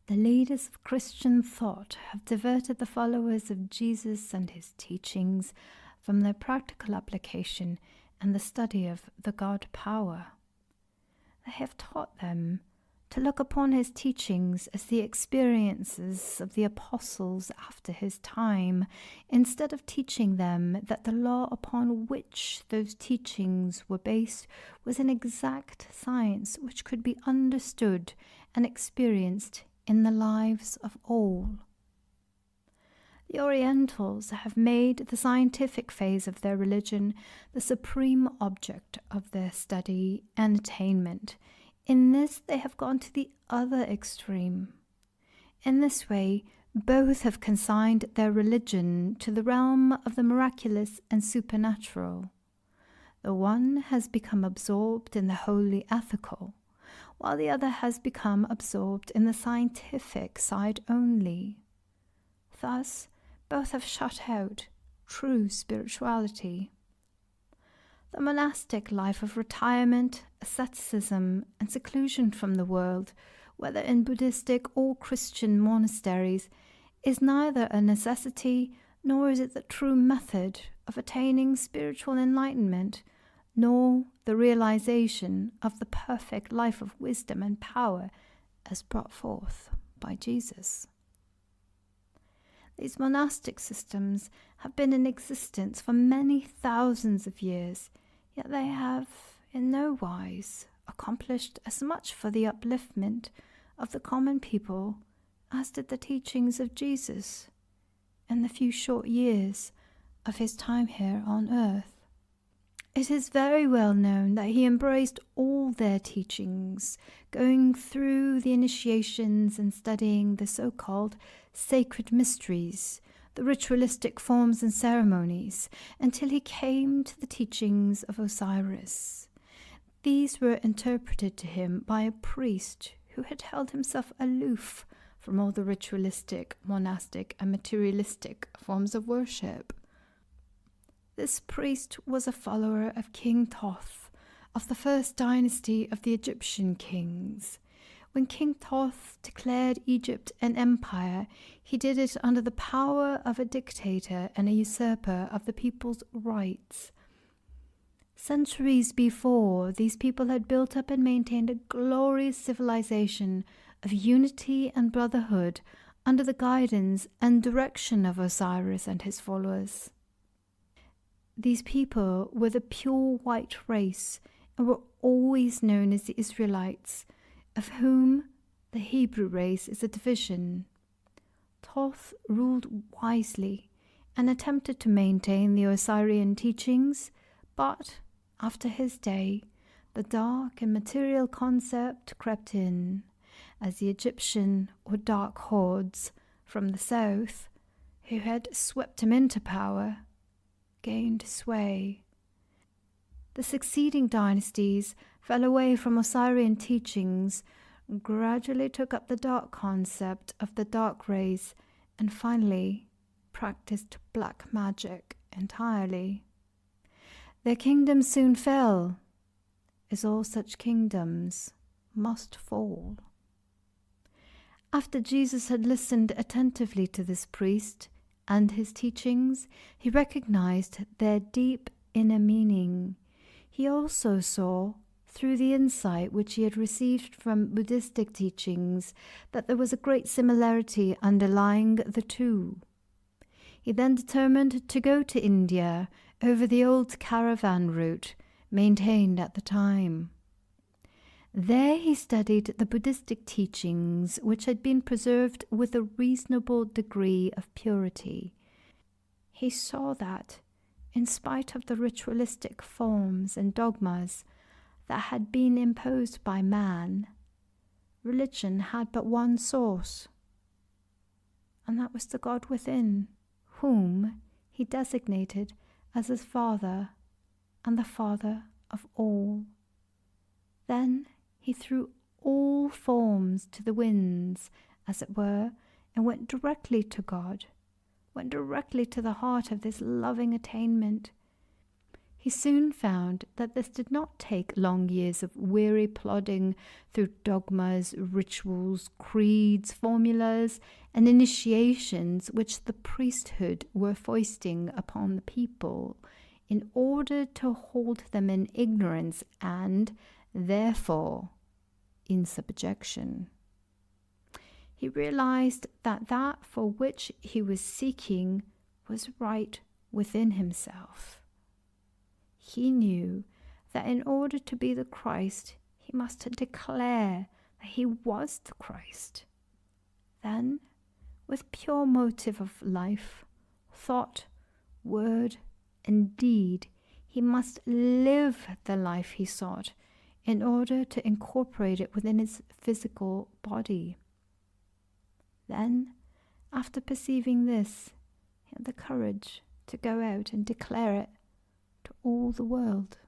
The leaders of Christian thought have diverted the followers of Jesus and his teachings from their practical application and the study of the God power. They have taught them to look upon his teachings as the experiences of the apostles after his time, instead of teaching them that the law upon which those teachings were based was an exact science which could be understood and experienced in the lives of all. The Orientals have made the scientific phase of their religion the supreme object of their study and attainment. In this, they have gone to the other extreme. In this way, both have consigned their religion to the realm of the miraculous and supernatural. The one has become absorbed in the wholly ethical, while the other has become absorbed in the scientific side only. Thus, both have shut out true spirituality. The monastic life of retirement, asceticism, and seclusion from the world, whether in Buddhistic or Christian monasteries, is neither a necessity nor is it the true method of attaining spiritual enlightenment, nor the realization of the perfect life of wisdom and power as brought forth by Jesus. These monastic systems have been in existence for many thousands of years, yet they have in no wise accomplished as much for the upliftment of the common people as did the teachings of Jesus in the few short years of his time here on earth. It is very well known that he embraced all their teachings, going through the initiations and studying the so-called sacred mysteries, the ritualistic forms and ceremonies, until he came to the teachings of Osiris. These were interpreted to him by a priest who had held himself aloof from all the ritualistic, monastic, and materialistic forms of worship. This priest was a follower of King Thoth, of the first dynasty of the Egyptian kings. When King Thoth declared Egypt an empire, he did it under the power of a dictator and a usurper of the people's rights. Centuries before, these people had built up and maintained a glorious civilization of unity and brotherhood under the guidance and direction of Osiris and his followers. These people were the pure white race and were always known as the Israelites, of whom the Hebrew race is a division. Thoth ruled wisely and attempted to maintain the Osirian teachings, but after his day, the dark and material concept crept in, as the Egyptian or dark hordes from the south, who had swept him into power, gained sway. The succeeding dynasties fell away from Osirian teachings, gradually took up the dark concept of the dark race, and finally practiced black magic entirely. Their kingdom soon fell, as all such kingdoms must fall. After Jesus had listened attentively to this priest and his teachings, he recognized their deep inner meaning. He also saw, through the insight which he had received from Buddhistic teachings, that there was a great similarity underlying the two. He then determined to go to India over the old caravan route maintained at the time. There he studied the Buddhistic teachings, which had been preserved with a reasonable degree of purity. He saw that, in spite of the ritualistic forms and dogmas that had been imposed by man, religion had but one source, and that was the God within, whom he designated as his Father and the Father of all. Then he threw all forms to the winds, as it were, and went directly to God, went directly to the heart of this loving attainment. He soon found that this did not take long years of weary plodding through dogmas, rituals, creeds, formulas, and initiations which the priesthood were foisting upon the people in order to hold them in ignorance and, therefore, in subjection. He realized that that for which he was seeking was right within himself. He knew that in order to be the Christ, he must declare that he was the Christ. Then, with pure motive of life, thought, word, and deed, he must live the life he sought in order to incorporate it within his physical body. Then, after perceiving this, he had the courage to go out and declare it to all the world.